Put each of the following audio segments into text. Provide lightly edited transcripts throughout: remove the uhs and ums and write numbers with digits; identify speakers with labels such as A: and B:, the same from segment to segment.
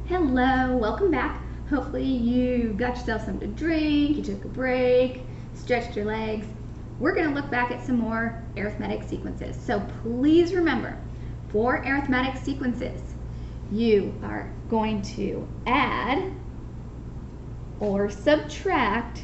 A: Hello, welcome back. Hopefully you got yourself something to drink, you took a break, stretched your legs. We're going to look back at some more arithmetic sequences. So please remember, for arithmetic sequences, you are going to add or subtract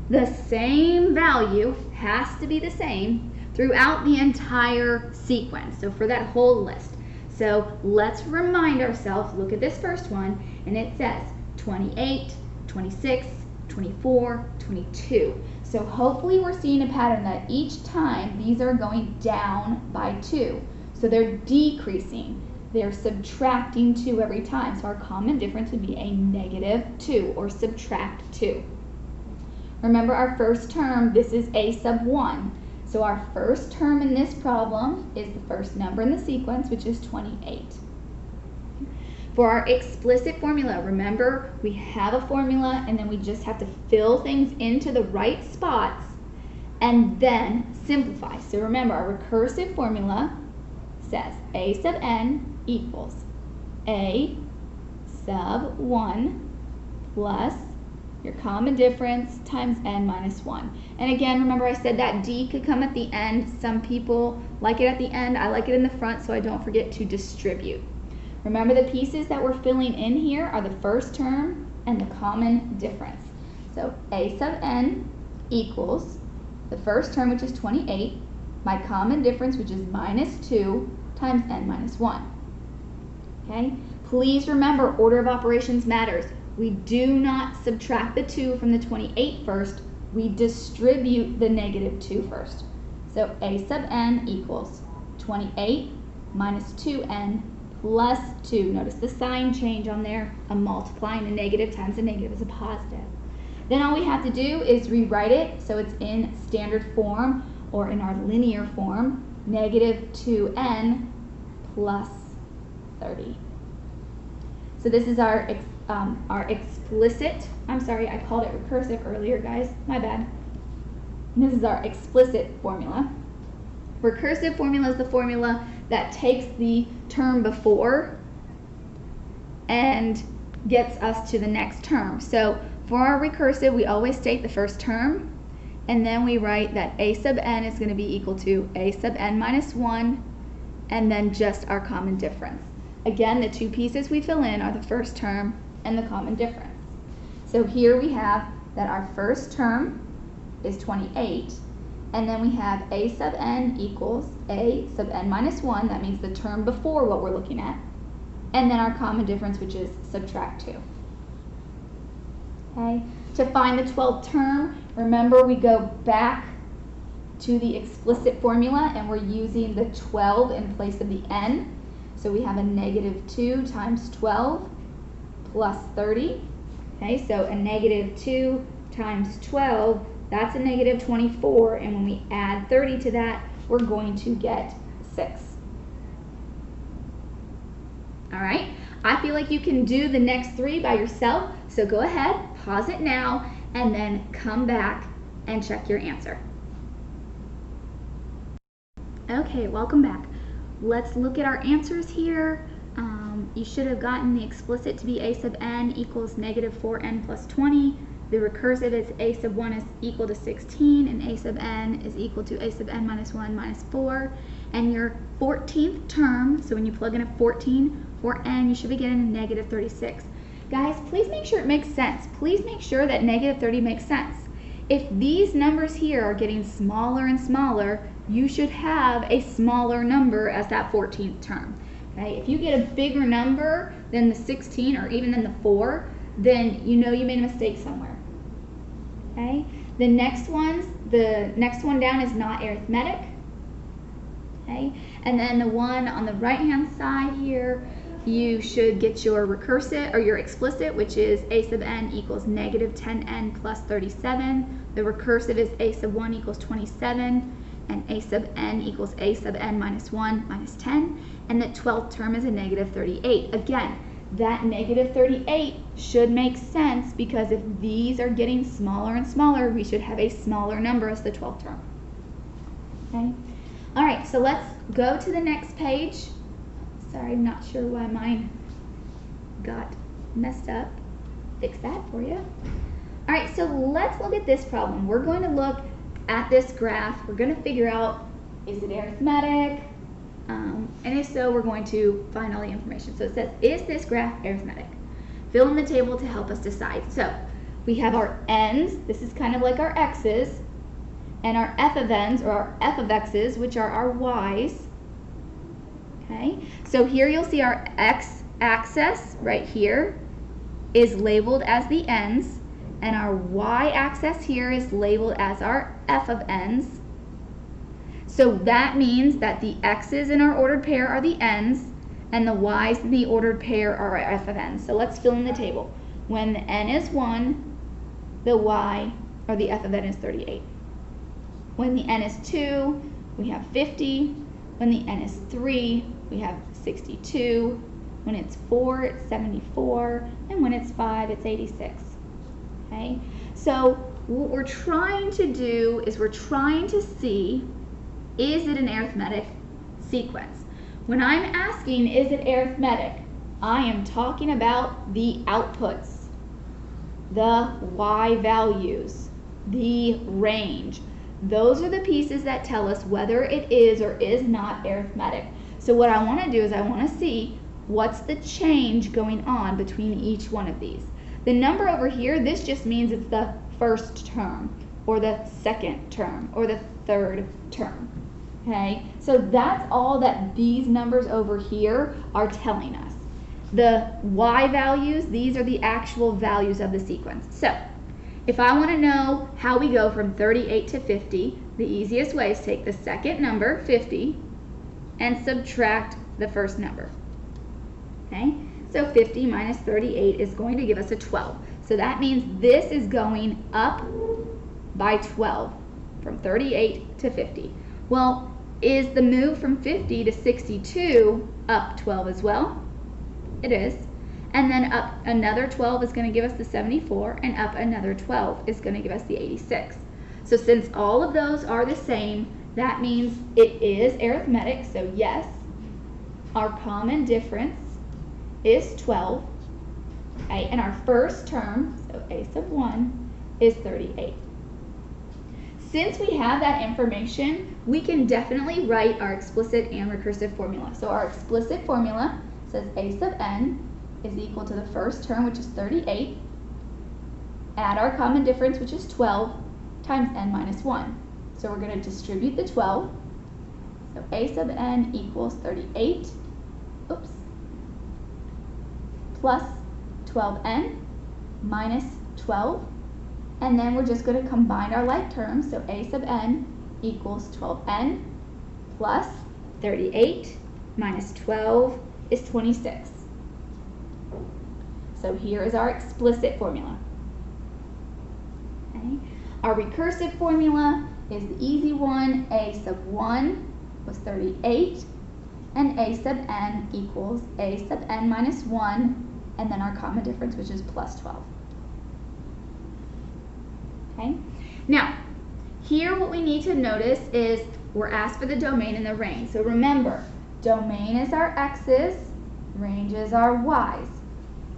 A: the same value, has to be the same, throughout the entire sequence. So for that whole list. So let's remind ourselves, look at this first one, and it says 28, 26, 24, 22. So hopefully we're seeing a pattern that each time these are going down by 2. So they're decreasing. They're subtracting 2 every time. So our common difference would be a -2 or subtract 2. Remember our first term, this is a sub 1. So our first term in this problem is the first number in the sequence, which is 28. For our explicit formula, remember we have a formula and then we just have to fill things into the right spots and then simplify. So remember our recursive formula says a sub n equals a sub 1 plus your common difference times n minus 1. And again, remember I said that d could come at the end. Some people like it at the end. I like it in the front so I don't forget to distribute. Remember the pieces that we're filling in here are the first term and the common difference. So a sub n equals the first term, which is 28, my common difference, which is -2, times n minus 1. Okay? Please remember order of operations matters. We do not subtract the 2 from the 28 first, we distribute the -2 first. So a sub n equals 28 minus 2n plus 2. Notice the sign change on there. I'm multiplying a negative times a negative is a positive. Then all we have to do is rewrite it so it's in standard form or in our linear form, -2n plus 30. So this is our explicit, I'm sorry, I called it recursive earlier, guys, my bad. This is our explicit formula. Recursive formula is the formula that takes the term before and gets us to the next term. So for our recursive, we always state the first term, and then we write that a sub n is going to be equal to a sub n minus 1, and then just our common difference. Again, the two pieces we fill in are the first term and the common difference. So here we have that our first term is 28, and then we have a sub n equals a sub n minus 1, that means the term before what we're looking at, and then our common difference, which is subtract 2. Okay? To find the 12th term, remember we go back to the explicit formula and we're using the 12 in place of the n. So we have a -2 times 12 plus 30. Okay, so a -2 times 12, that's a -24, and when we add 30 to that, we're going to get 6. All right, I feel like you can do the next 3 by yourself, so go ahead, pause it now, and then come back and check your answer. Okay, welcome back. Let's look at our answers here. You should have gotten the explicit to be a sub n equals -4n plus 20. The recursive is a sub 1 is equal to 16, and a sub n is equal to a sub n minus 1 minus 4. And your 14th term, so when you plug in a 14 for n, you should be getting a -36. Guys, please make sure it makes sense. Please make sure that -30 makes sense. If these numbers here are getting smaller and smaller, you should have a smaller number as that 14th term. Okay? If you get a bigger number than the 16 or even than the 4, then you know you made a mistake somewhere. Okay? The next one down is not arithmetic. Okay? And then the one on the right-hand side here, you should get your recursive or your explicit, which is a sub n equals -10n plus 37. The recursive is a sub 1 equals 27. And a sub n equals a sub n minus 1 minus 10, and the 12th term is a -38. Again, that -38 should make sense because if these are getting smaller and smaller, we should have a smaller number as the 12th term. Okay? All right, so let's go to the next page. Sorry, I'm not sure why mine got messed up. Fix that for you. All right, so let's look at this problem. We're going to look at this graph. We're going to figure out, is it arithmetic? And if so, we're going to find all the information. So it says, is this graph arithmetic? Fill in the table to help us decide. So we have our n's, this is kind of like our x's, and our f of n's, or our f of x's, which are our y's. Okay, so here you'll see our x-axis right here is labeled as the n's, and our y-axis here is labeled as our f of n's. So that means that the x's in our ordered pair are the n's, and the y's in the ordered pair are our f of n's. So let's fill in the table. When the n is 1, the y, or the f of n, is 38. When the n is 2, we have 50. When the n is 3, we have 62. When it's 4, it's 74. And when it's 5, it's 86. Okay? So what we're trying to do is we're trying to see, is it an arithmetic sequence? When I'm asking, is it arithmetic, I am talking about the outputs, the y values, the range. Those are the pieces that tell us whether it is or is not arithmetic. So what I want to do is I want to see what's the change going on between each one of these. The number over here, this just means it's the first term, or the second term, or the third term. Okay, so that's all that these numbers over here are telling us. The y values, these are the actual values of the sequence. So if I want to know how we go from 38 to 50, the easiest way is take the second number, 50, and subtract the first number. Okay, so 50 minus 38 is going to give us a 12. So that means this is going up by 12, from 38 to 50. Well, is the move from 50 to 62 up 12 as well? It is. And then up another 12 is going to give us the 74, and up another 12 is going to give us the 86. So since all of those are the same, that means it is arithmetic. So yes, our common difference is 12. Okay, and our first term, so a sub 1, is 38. Since we have that information, we can definitely write our explicit and recursive formula. So our explicit formula says a sub n is equal to the first term, which is 38, add our common difference, which is 12, times n minus 1. So we're going to distribute the 12. So a sub n equals 38, plus 12n minus 12. And then we're just going to combine our like terms. So a sub n equals 12n plus 38 minus 12 is 26. So here is our explicit formula. Okay. Our recursive formula is the easy one. A sub 1 was 38, and a sub n equals a sub n minus 1, and then our common difference, which is plus 12. Okay. Now, here what we need to notice is we're asked for the domain and the range. So remember, domain is our x's, range is our y's.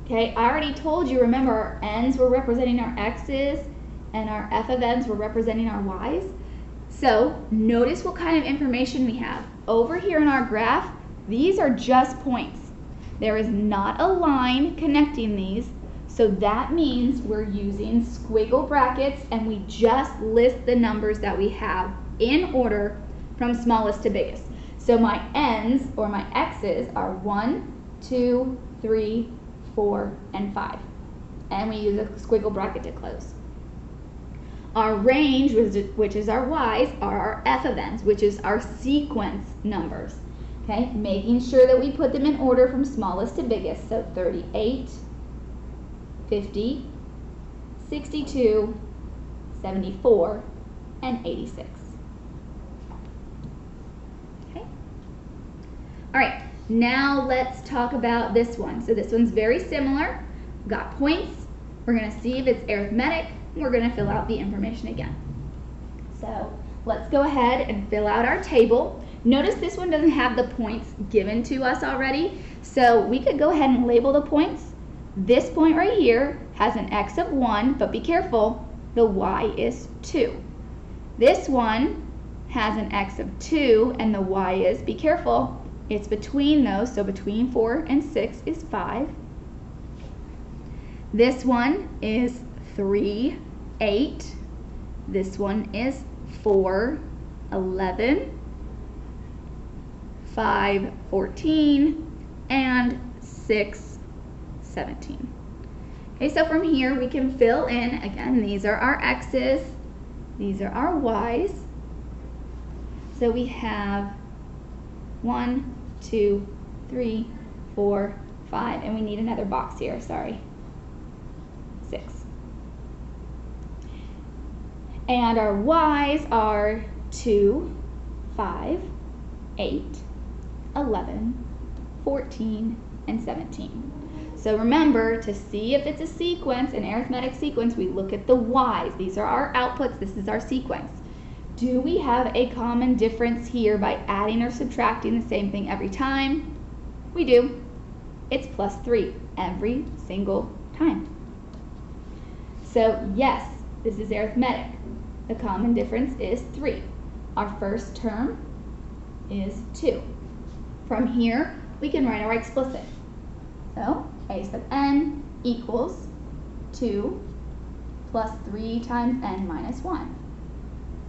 A: Okay, I already told you, remember, our n's were representing our x's and our f of n's were representing our y's. So notice what kind of information we have. Over here in our graph, these are just points. There is not a line connecting these. So that means we're using squiggle brackets, and we just list the numbers that we have in order from smallest to biggest. So my n's, or my x's, are 1, 2, 3, 4, and 5. And we use a squiggle bracket to close. Our range, which is our y's, are our f of n's, which is our sequence numbers. Okay, making sure that we put them in order from smallest to biggest. So 38, 50, 62, 74, and 86. Okay. All right, now let's talk about this one. So this one's very similar. We've got points. We're going to see if it's arithmetic. We're going to fill out the information again. So let's go ahead and fill out our table. Notice this one doesn't have the points given to us already, so we could go ahead and label the points. This point right here has an x of 1, but be careful, the y is 2. This one has an x of 2, and the y is, be careful, it's between those, so between 4 and 6 is 5. This one is 3, 8. This one is 4, 11. 5, 14, and 6, 17. Okay, so from here we can fill in, again, these are our x's, these are our y's. So we have 1, 2, 3, 4, 5, and we need another box here, sorry, 6. And our y's are 2, 5, 8, 11, 14, and 17. So remember, to see if it's a sequence, an arithmetic sequence, we look at the y's. These are our outputs, this is our sequence. Do we have a common difference here by adding or subtracting the same thing every time? We do. It's plus 3 every single time. So yes, this is arithmetic. The common difference is 3. Our first term is 2. From here, we can write our explicit. So a sub n equals 2 plus 3 times n minus 1.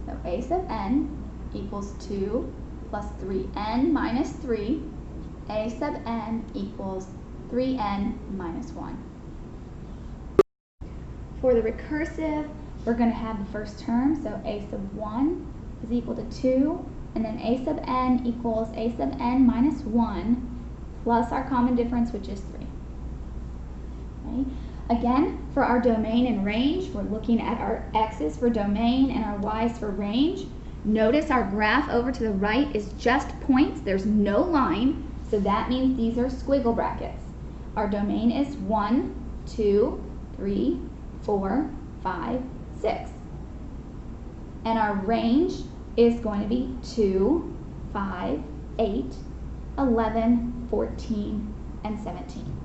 A: So a sub n equals 2 plus 3n minus 3. A sub n equals 3n minus 1. For the recursive, we're going to have the first term, so a sub 1 is equal to 2, and then a sub n equals a sub n minus 1 plus our common difference, which is 3. Okay. Again, for our domain and range, we're looking at our x's for domain and our y's for range. Notice our graph over to the right is just points. There's no line, so that means these are squiggle brackets. Our domain is 1, 2, 3, 4, 5, 6. And our range is going to be 2, 5, 8, 11, 14, and 17.